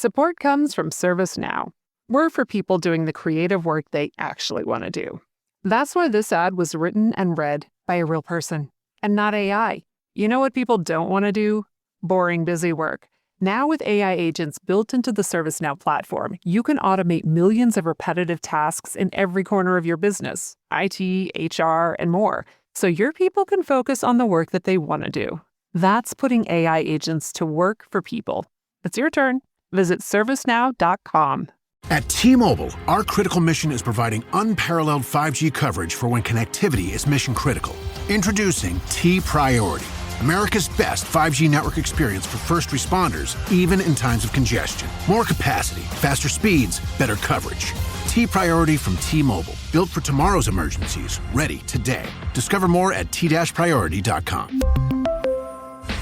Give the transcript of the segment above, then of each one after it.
Support comes from ServiceNow. We're for people doing the creative work they actually want to do. That's why this ad was written and read by a real person and not AI. You know what people don't want to do? Boring, busy work. Now with AI agents built into the ServiceNow platform, you can automate millions of repetitive tasks in every corner of your business, IT, HR, and more, so your people can focus on the work that they want to do. That's putting AI agents to work for people. It's your turn. Visit ServiceNow.com. At T-Mobile, our critical mission is providing unparalleled 5G coverage for when connectivity is mission critical. Introducing T-Priority, America's best 5G network experience for first responders, even in times of congestion. More capacity, faster speeds, better coverage. T-Priority from T-Mobile, built for tomorrow's emergencies, ready today. Discover more at t-priority.com.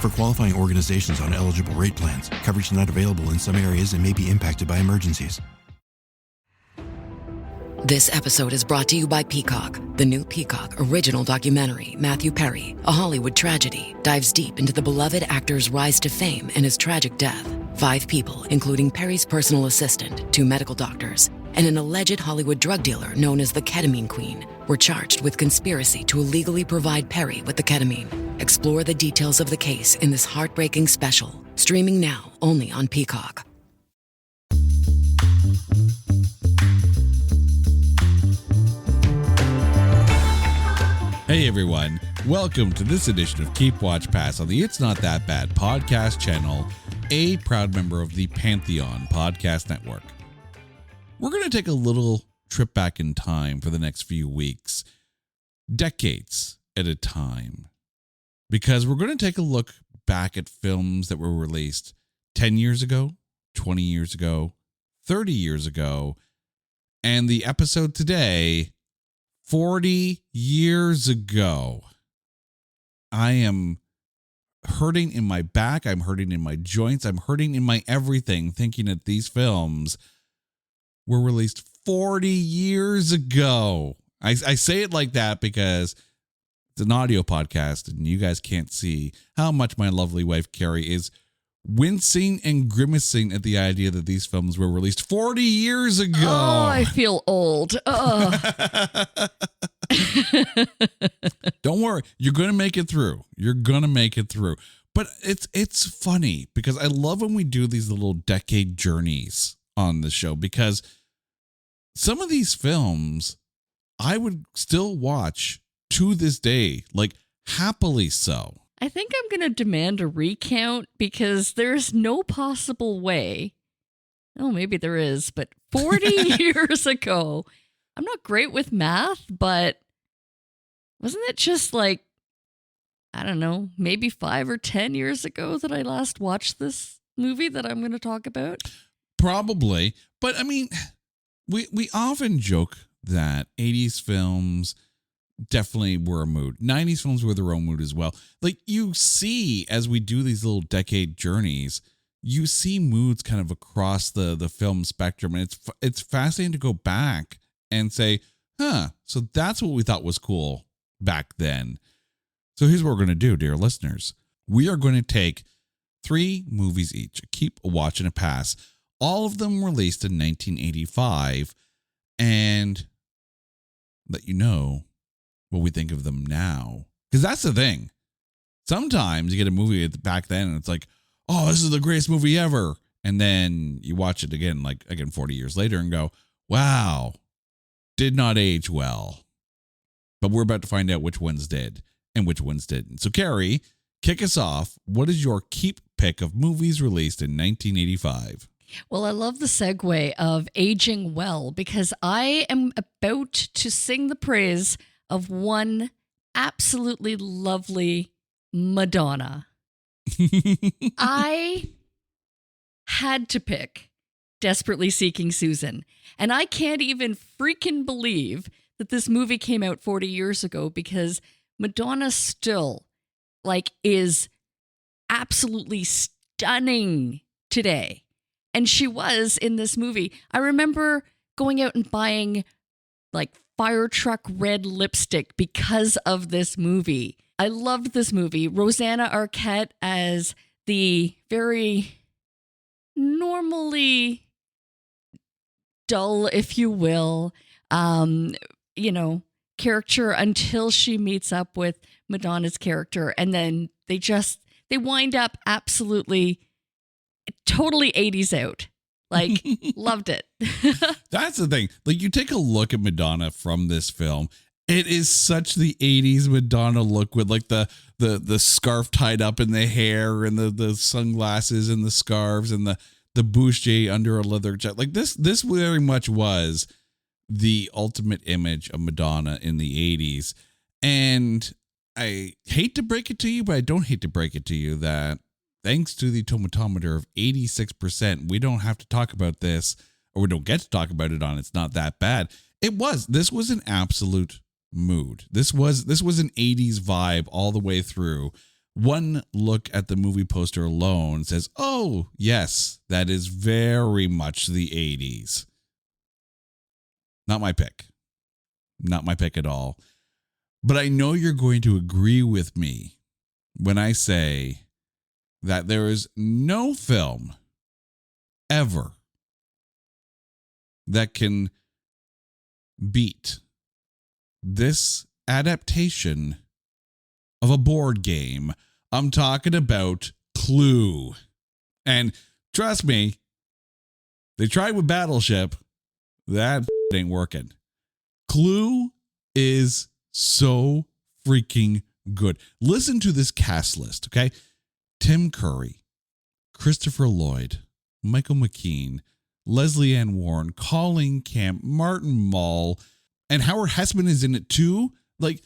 For qualifying organizations on eligible rate plans, coverage not available in some areas and may be impacted by emergencies. This episode is brought to you by Peacock. The new Peacock original documentary, Matthew Perry, A Hollywood Tragedy, dives deep into the beloved actor's rise to fame and his tragic death. 5 people, including Perry's personal assistant, 2 medical doctors, and an alleged Hollywood drug dealer known as the Ketamine Queen, were charged with conspiracy to illegally provide Perry with the ketamine. Explore the details of the case in this heartbreaking special, streaming now only on Peacock. Hey everyone, welcome to this edition of Keep Watch Pass on the It's Not That Bad podcast channel, a proud member of the Pantheon Podcast Network. We're going to take a little trip back in time for the next few weeks, decades at a time, because we're going to take a look back at films that were released 10 years ago, 20 years ago, 30 years ago, and the episode today, 40 years ago. I am hurting in my back. I'm hurting in my joints. I'm hurting in my everything, thinking that these films were released 40 years ago. I say it like that because it's an audio podcast and you guys can't see how much my lovely wife, Carrie, is wincing and grimacing at the idea that these films were released 40 years ago. Oh, I feel old. Don't worry. You're going to make it through. You're going to make it through. But it's funny because I love when we do these little decade journeys on the show, because some of these films I would still watch to this day, like happily so. I think I'm going to demand a recount because there's no possible way. Oh, maybe there is, but 40 years ago, I'm not great with math, but wasn't it just like, I don't know, maybe 5 or 10 years ago that I last watched this movie that I'm going to talk about? Probably. But I mean, we often joke that 80s films definitely were a mood. 90s films were their own mood as well. Like you see, as we do these little decade journeys, you see moods kind of across the film spectrum. And it's fascinating to go back and say, so that's what we thought was cool back then. So here's what we're going to do, dear listeners. We are going to take 3 movies each, keep a watch and a pass. All of them released in 1985, and let you know what we think of them now. Because that's the thing. Sometimes you get a movie back then and it's like, oh, this is the greatest movie ever. And then you watch it again, 40 years later and go, wow, did not age well. But we're about to find out which ones did and which ones didn't. So Carrie, kick us off. What is your keep pick of movies released in 1985? Well, I love the segue of aging well because I am about to sing the praise of one absolutely lovely Madonna. I had to pick Desperately Seeking Susan. And I can't even freaking believe that this movie came out 40 years ago because Madonna still is absolutely stunning today. And she was in this movie. I remember going out and buying fire truck red lipstick because of this movie. I loved this movie. Rosanna Arquette as the very normally dull, if you will, character until she meets up with Madonna's character. And then they wind up absolutely, totally 80s out. Like, loved it. That's the thing. Like, you take a look at Madonna from this film. It is such the 80s Madonna look with like the scarf tied up in the hair and the sunglasses and the scarves and the bustier under a leather jacket. Like this very much was the ultimate image of Madonna in the 80s. And I hate to break it to you, but I don't hate to break it to you that thanks to the tomatometer of 86%, we don't have to talk about this, or we don't get to talk about it on It's Not That Bad. This was an absolute mood. This was an 80s vibe all the way through. One look at the movie poster alone says, oh, yes, that is very much the 80s. Not my pick. Not my pick at all. But I know you're going to agree with me when I say that there is no film ever that can beat this adaptation of a board game. I'm talking about Clue. And trust me, they tried with Battleship. That ain't working. Clue is so freaking good. Listen to this cast list, okay? Tim Curry, Christopher Lloyd, Michael McKean, Leslie Ann Warren, Colleen Camp, Martin Mull, and Howard Hessman is in it too. Like,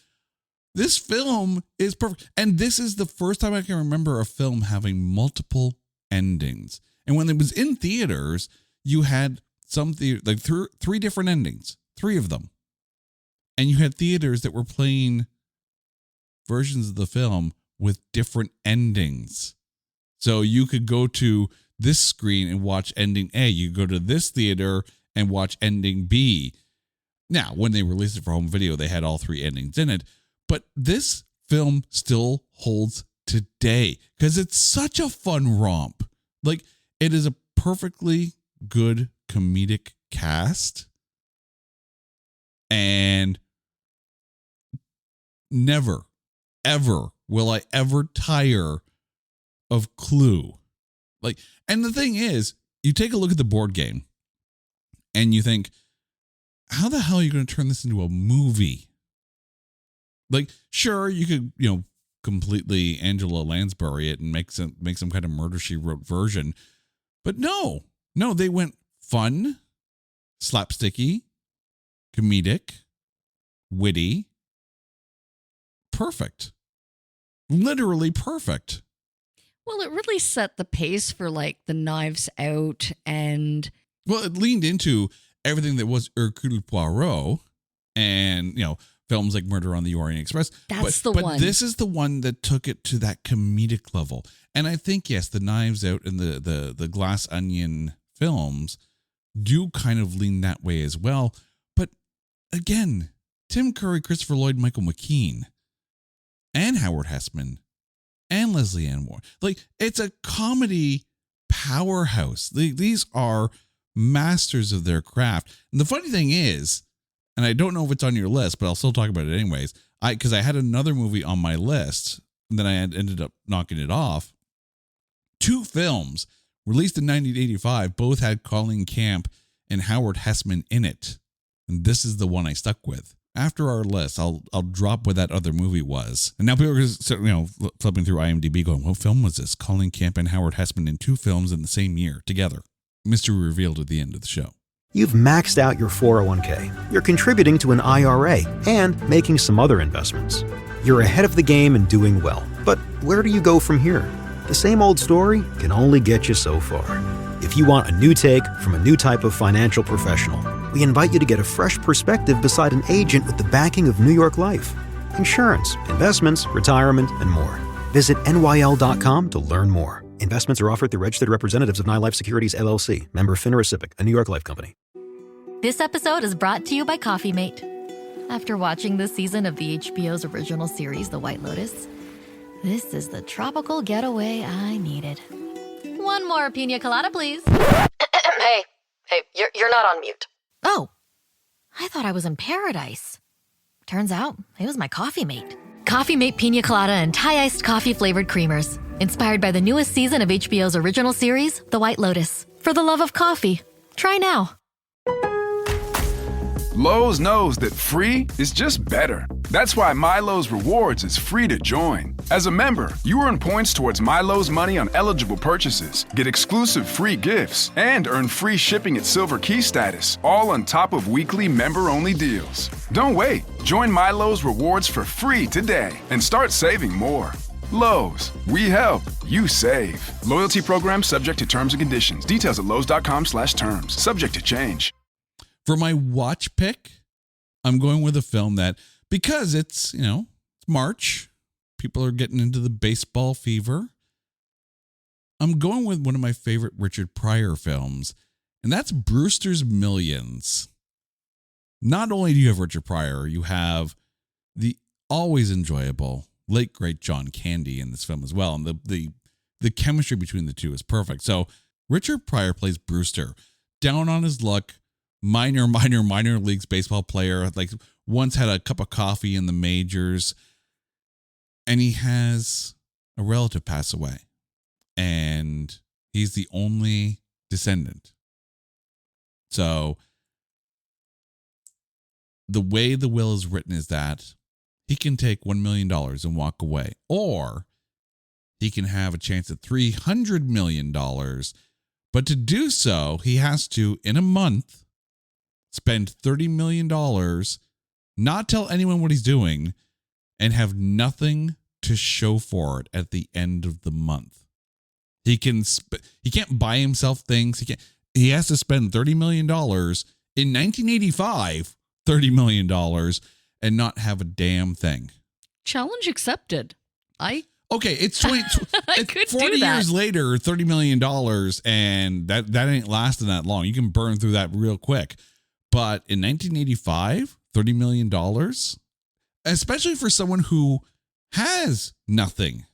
this film is perfect. And this is the first time I can remember a film having multiple endings. And when it was in theaters, you had three different endings, 3 of them. And you had theaters that were playing versions of the film with different endings. So you could go to this screen and watch ending A. You go to this theater and watch ending B. Now, when they released it for home video, they had all 3 endings in it. But this film still holds today because it's such a fun romp. Like, it is a perfectly good comedic cast. And never, ever will I ever tire of Clue. Like, and the thing is, you take a look at the board game and you think, how the hell are you going to turn this into a movie? Like, sure, you could, completely Angela Lansbury it and make some kind of Murder, She Wrote version. But no, they went fun, slapsticky, comedic, witty, perfect. Literally perfect. Well, it really set the pace for like the Knives Out and... Well, it leaned into everything that was Hercule Poirot and, films like Murder on the Orient Express. That's the one. one. But this is the one that took it to that comedic level. And I think, yes, the Knives Out and the Glass Onion films do kind of lean that way as well. But again, Tim Curry, Christopher Lloyd, Michael McKean, and Howard Hessman, and Leslie Ann Warren. Like, it's a comedy powerhouse. These are masters of their craft. And the funny thing is, and I don't know if it's on your list, but I'll still talk about it anyways. Because I had another movie on my list, and then I ended up knocking it off. 2 films released in 1985, both had Colleen Camp and Howard Hessman in it. And this is the one I stuck with. After our list, I'll drop what that other movie was. And now people are just, flipping through IMDb going, what film was this? Colleen Camp and Howard Hessman in 2 films in the same year together. Mystery revealed at the end of the show. You've maxed out your 401k. You're contributing to an IRA and making some other investments. You're ahead of the game and doing well. But where do you go from here? The same old story can only get you so far. If you want a new take from a new type of financial professional, we invite you to get a fresh perspective beside an agent with the backing of New York Life. Insurance, investments, retirement, and more. Visit NYL.com to learn more. Investments are offered through registered representatives of NyLife Securities, LLC. Member FINRA SIPC, a New York Life company. This episode is brought to you by Coffee Mate. After watching this season of the HBO's original series, The White Lotus, this is the tropical getaway I needed. One more pina colada, please. Hey, you're not on mute. Oh, I thought I was in paradise. Turns out it was my coffee mate. Coffee Mate Pina Colada and Thai iced coffee flavored creamers. Inspired by the newest season of HBO's original series, The White Lotus. For the love of coffee. Try now. Lowe's knows that free is just better. That's why Milo's Rewards is free to join. As a member, you earn points towards Milo's money on eligible purchases, get exclusive free gifts, and earn free shipping at Silver Key status, all on top of weekly member-only deals. Don't wait. Join Milo's Rewards for free today and start saving more. Lowe's, we help, you save. Loyalty program subject to terms and conditions. Details at lowes.com/terms. Subject to change. For my watch pick, I'm going with a film that, because it's, it's March, people are getting into the baseball fever. I'm going with one of my favorite Richard Pryor films, and that's Brewster's Millions. Not only do you have Richard Pryor, you have the always enjoyable late great John Candy in this film as well, and the chemistry between the two is perfect. So Richard Pryor plays Brewster, down on his luck, minor leagues baseball player, like once had a cup of coffee in the majors, and he has a relative pass away, and he's the only descendant. So the way the will is written is that he can take $1 million and walk away, or he can have a chance at $300 million. But to do so, he has to, in a month, spend $30 million, not tell anyone what he's doing, and have nothing to show for it at the end of the month. He can't buy himself things. He has to spend $30 million in 1985, $30 million, and not have a damn thing. Challenge accepted. Okay, it's 20, I could 40 do that. years later, $30 million, and that ain't lasting that long. You can burn through that real quick. But in 1985, $30 million, especially for someone who has nothing.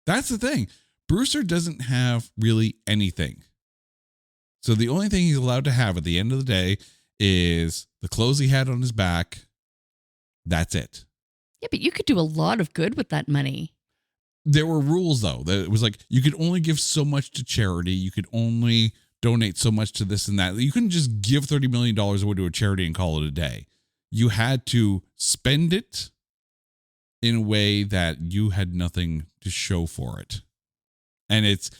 That's the thing. Brewster doesn't have really anything. So the only thing he's allowed to have at the end of the day is the clothes he had on his back. That's it. Yeah, but you could do a lot of good with that money. There were rules, though, that it was like you could only give so much to charity. You could only donate so much to this and that. You couldn't just give $30 million away to a charity and call it a day. You had to spend it in a way that you had nothing to show for it. And it's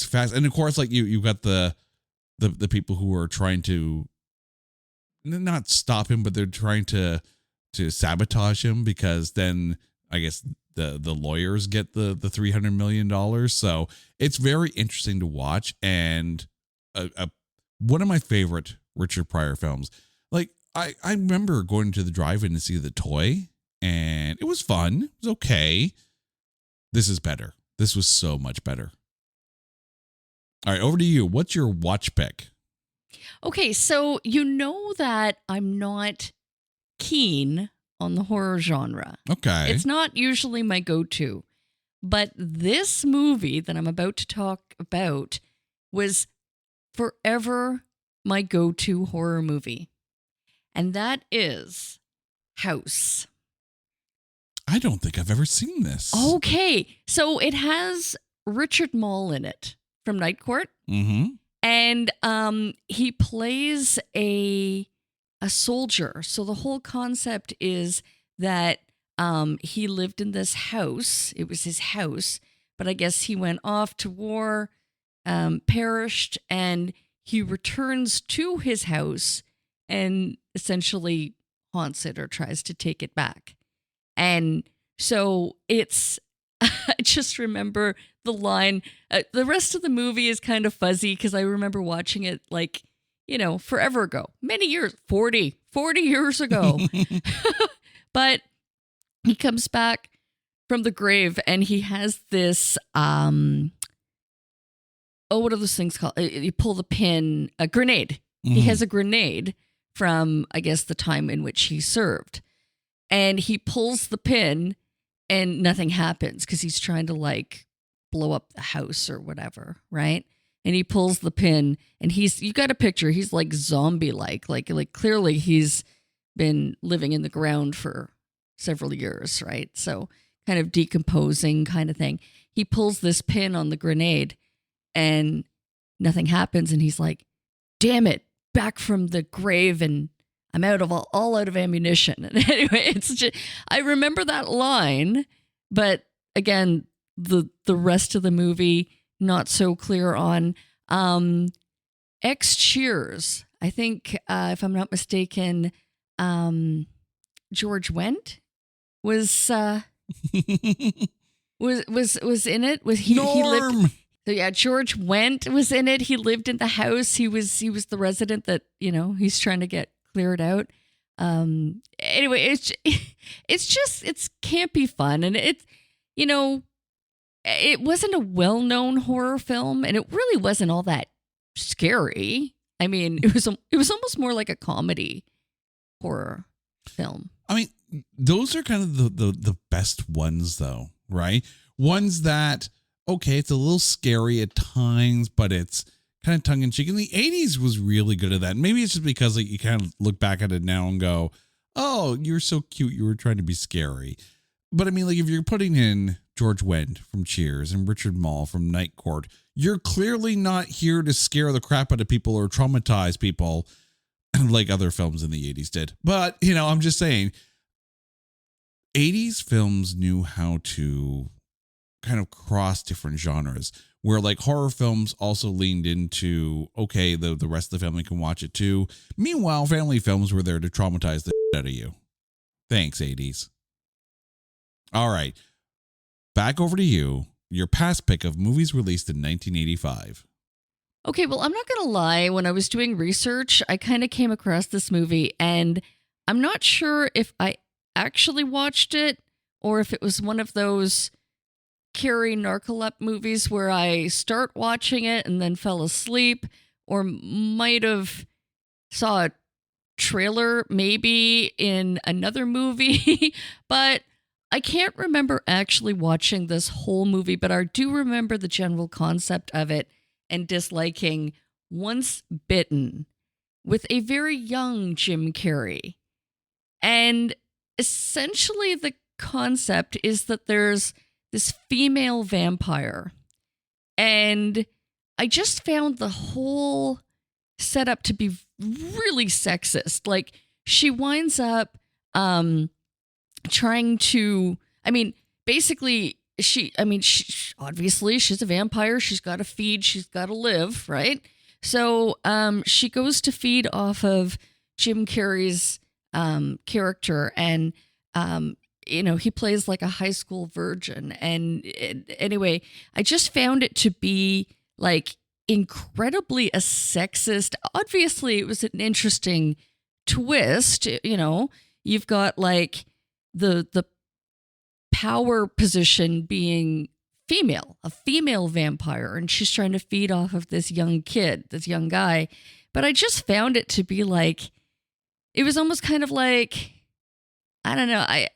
fast. And of course, like you got the people who are trying to not stop him, but they're trying to sabotage him, because then I guess the lawyers get the $300 million. So it's very interesting to watch, and one of my favorite Richard Pryor films. Like I remember going to the drive-in to see The Toy, and it was fun. It was okay. This is better. This was so much better. All right, over to you. What's your watch pick? Okay, so you know that I'm not keen on the horror genre. Okay. It's not usually my go-to. But this movie that I'm about to talk about was forever my go-to horror movie. And that is House. I don't think I've ever seen this. Okay, so it has Richard Mall in it from Night Court. Mm-hmm. And he plays a soldier. So the whole concept is that he lived in this house. It was his house, but I guess he went off to war, perished, and he returns to his house and essentially haunts it or tries to take it back. And so it's, I just remember the line. The rest of the movie is kind of fuzzy because I remember watching it like, forever ago, many years, 40 years ago. But he comes back from the grave and he has this, what are those things called? You pull the pin, a grenade. Mm-hmm. He has a grenade from, I guess, the time in which he served. And he pulls the pin and nothing happens because he's trying to blow up the house or whatever, right? And he pulls the pin, and you got a picture, he's like zombie-like, like clearly he's been living in the ground for several years, right? So kind of decomposing kind of thing. He pulls this pin on the grenade and nothing happens. And he's like, damn it, back from the grave, and I'm all out of ammunition. And anyway, it's just, I remember that line, but again, the rest of the movie, not so clear on. Cheers, I think, if I'm not mistaken, George Wendt was in it. He lived. So yeah, George Wendt was in it. He lived in the house. He was the resident that, he's trying to get cleared out. Anyway, it's campy fun, and it wasn't a well-known horror film, and it really wasn't all that scary. I mean, it was almost more like a comedy horror film. I mean, those are kind of the best ones, though, right? Ones that, okay, it's a little scary at times, but it's kind of tongue in cheek. And the 80s was really good at that. Maybe it's just because you kind of look back at it now and go, oh, you're so cute, you were trying to be scary. But I mean, if you're putting in George Wendt from Cheers and Richard Mall from Night Court, you're clearly not here to scare the crap out of people or traumatize people like other films in the 80s did. But, I'm just saying, 80s films knew how to kind of cross different genres, where horror films also leaned into, okay, the rest of the family can watch it too. Meanwhile, family films were there to traumatize the shit out of you. Thanks, 80s. All right. Back over to you. Your past pick of movies released in 1985. Okay, well, I'm not going to lie. When I was doing research, I kind of came across this movie, and I'm not sure if I actually watched it or if it was one of those Carrie Narcolepsy movies where I start watching it and then fell asleep, or might have saw a trailer maybe in another movie, but I can't remember actually watching this whole movie, but I do remember the general concept of it and disliking Once Bitten with a very young Jim Carrey. And essentially the concept is that there's this female vampire, and I just found the whole setup to be really sexist. Like, she winds up trying to, basically she obviously she's a vampire. She's got to feed, she's got to live, right? So she goes to feed off of Jim Carrey's character, and he plays like a high school virgin. And anyway, I just found it to be incredibly a sexist. Obviously, it was an interesting twist. You've got the power position being female, a female vampire, and she's trying to feed off of this young kid, this young guy. But I just found it to be it was almost kind of I don't know. I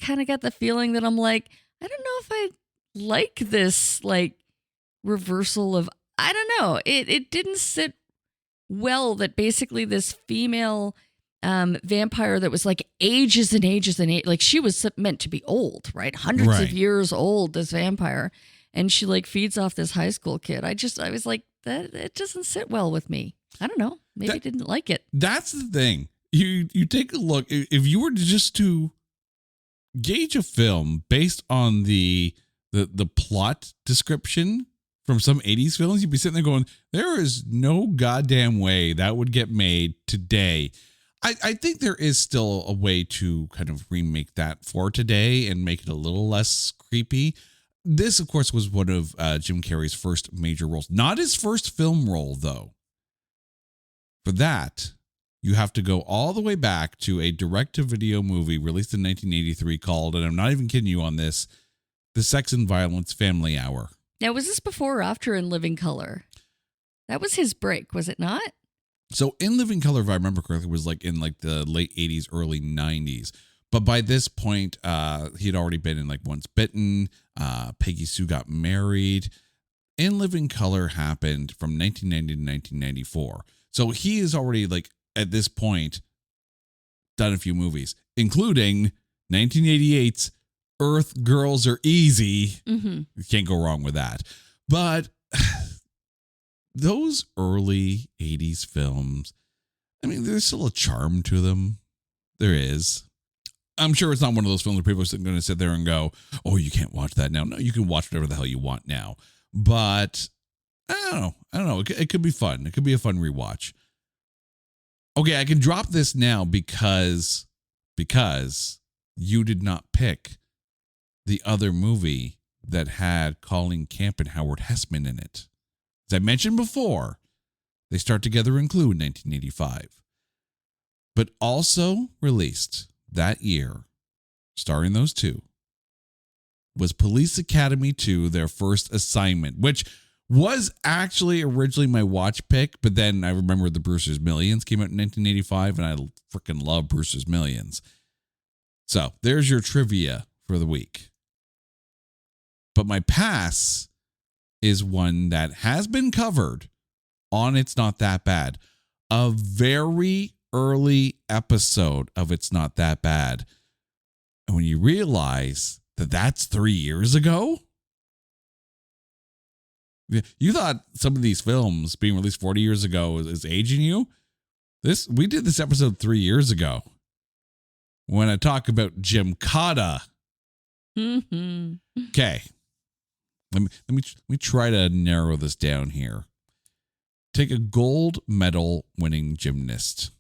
kind of got the feeling that I'm I don't know if I like this reversal of, I don't know. It didn't sit well that basically this female vampire that was ages and ages and ages, she was meant to be old, right? Hundreds of years old, this vampire, and she feeds off this high school kid. I was like, that it doesn't sit well with me. I don't know. Maybe I didn't like it. That's the thing. You take a look. If you were to gauge a film based on the plot description from some 80s films, you'd be sitting there going, there is no goddamn way that would get made today. I think there is still a way to kind of remake that for today and make it a little less creepy. This, of course, was one of Jim Carrey's first major roles. Not his first film role, though. For that, you have to go all the way back to a direct-to-video movie released in 1983 called, and I'm not even kidding you on this, The Sex and Violence Family Hour. Now, was this before or after In Living Color? That was his break, was it not? So In Living Color, if I remember correctly, was in the late 80s, early 90s. But by this point, he had already been in like Once Bitten, Peggy Sue Got Married. In Living Color happened from 1990 to 1994. So he is already, like, at this point, done a few movies, including 1988's Earth Girls Are Easy. Mm-hmm. You can't go wrong with that. But those early 80s films, I mean, there's still a charm to them. There is. I'm sure it's not one of those films where people are going to sit there and go, oh, you can't watch that now. No, you can watch whatever the hell you want now. But I don't know. It could be fun. It could be a fun rewatch. Okay, I can drop this now because you did not pick the other movie that had Colleen Camp and Howard Hessman in it. As I mentioned before, they start together include 1985. But also released that year, starring those two, was Police Academy 2, Their First Assignment, which was actually originally my watch pick, but then I remember the Brewster's Millions came out in 1985, and I freaking love Brewster's Millions. So there's your trivia for the week. But my pass is one that has been covered on It's Not That Bad. A very early episode of It's Not That Bad. And when you realize that that's 3 years ago, you thought some of these films being released 40 years ago is aging you. We did this episode 3 years ago when I talk about Gymkata. Mm-hmm. Okay. Let me try to narrow this down here. Take a gold medal winning gymnast.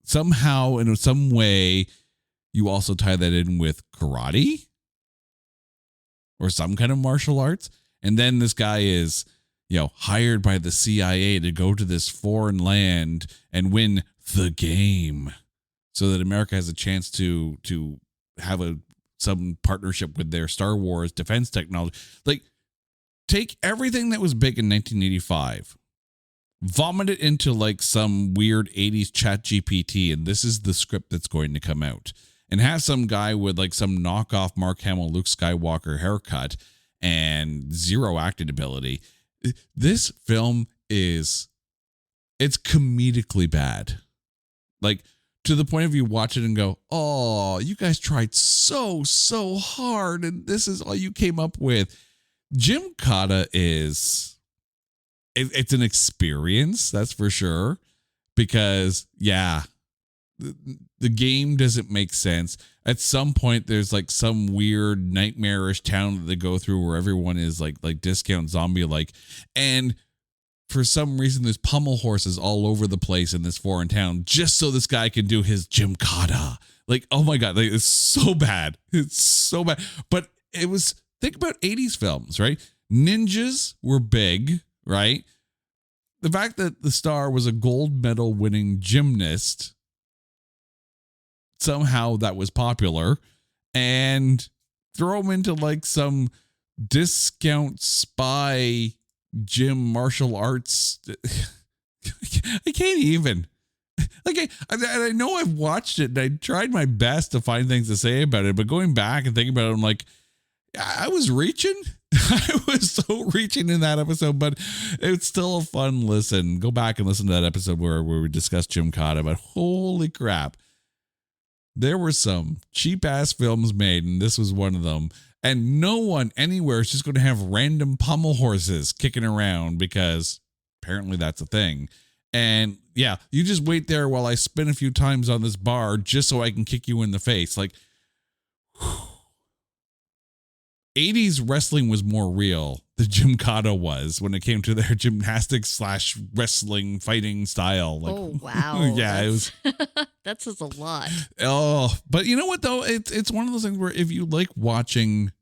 Somehow, in some way, you also tie that in with karate or some kind of martial arts. And then this guy is, hired by the CIA to go to this foreign land and win the game so that America has a chance to have some partnership with their Star Wars defense technology. Like, take everything that was big in 1985, vomit it into like some weird 80s chat GPT, and this is the script that's going to come out. And have some guy with like some knockoff Mark Hamill, Luke Skywalker haircut and zero acting ability. This film it's comedically bad. Like, to the point of you watch it and go, oh, you guys tried so hard, and this is all you came up with. Gymkata it's an experience, that's for sure. Because, the game doesn't make sense. At some point, there's like some weird nightmarish town that they go through where everyone is like discount zombie like, and for some reason there's pommel horses all over the place in this foreign town just so this guy can do his Gymkata. Like, oh my god, it's so bad. It's so bad. But it was, think about 80s films, right? Ninjas were big, right? The fact that the star was a gold medal winning gymnast, somehow that was popular, and throw him into like some discount spy gym martial arts. I can't even. Like, I know I've watched it and I tried my best to find things to say about it, but going back and thinking about it, I'm like, I was reaching. I was so reaching in that episode, but it's still a fun listen. Go back and listen to that episode where we discussed Gymkata, but holy crap. There were some cheap ass films made, and this was one of them. And no one anywhere is just going to have random pommel horses kicking around because apparently that's a thing. And yeah, you just wait there while I spin a few times on this bar just so I can kick you in the face. Like, 80s wrestling was more real than Gymkata was when it came to their gymnastics / wrestling fighting style. Like, oh, wow. Yeah, it was. That says a lot. Oh, but you know what though? It's one of those things where if you like watching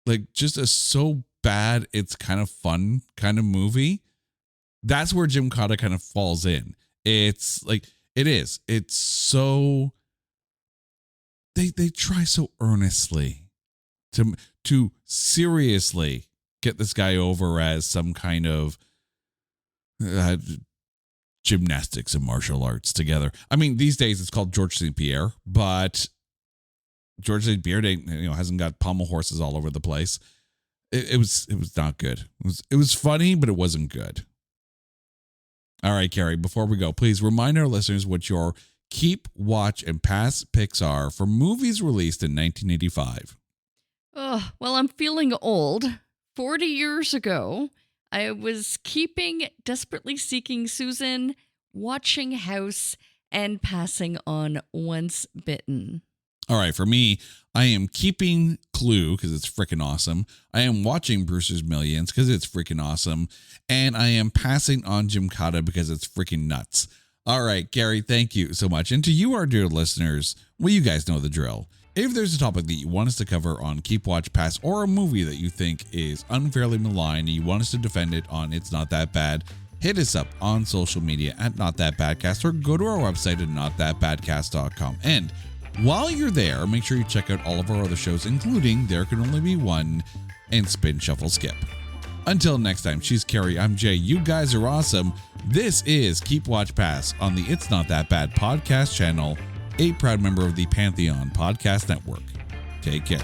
like just a so bad it's kind of fun kind of movie, that's where Gymkata kind of falls in. It's like it's so they try so earnestly to seriously get this guy over as some kind of gymnastics and martial arts together. I mean, these days it's called George St. Pierre, but George St. Pierre hasn't got pommel horses all over the place. It was not good. It was funny, but it wasn't good. All right, Carrie, before we go, please remind our listeners what your keep, watch, and pass picks are for movies released in 1985. Oh, well, I'm feeling old. 40 years ago, I was keeping Desperately Seeking Susan, watching House, and passing on Once Bitten. All right, for me, I am keeping Clue because it's freaking awesome. I am watching Brewster's Millions because it's freaking awesome. And I am passing on Gymkata because it's freaking nuts. All right, Gary, thank you so much. And to you, our dear listeners, well, you guys know the drill. If there's a topic that you want us to cover on Keep, Watch, Pass, or a movie that you think is unfairly maligned and you want us to defend it on It's Not That Bad, hit us up on social media at Not That Badcast or go to our website at notthatbadcast.com. And while you're there, make sure you check out all of our other shows, including There Can Only Be One and Spin, Shuffle, Skip. Until next time, she's Carrie, I'm Jay. You guys are awesome. This is Keep, Watch, Pass on the It's Not That Bad podcast channel, a proud member of the Pantheon Podcast Network. Take care.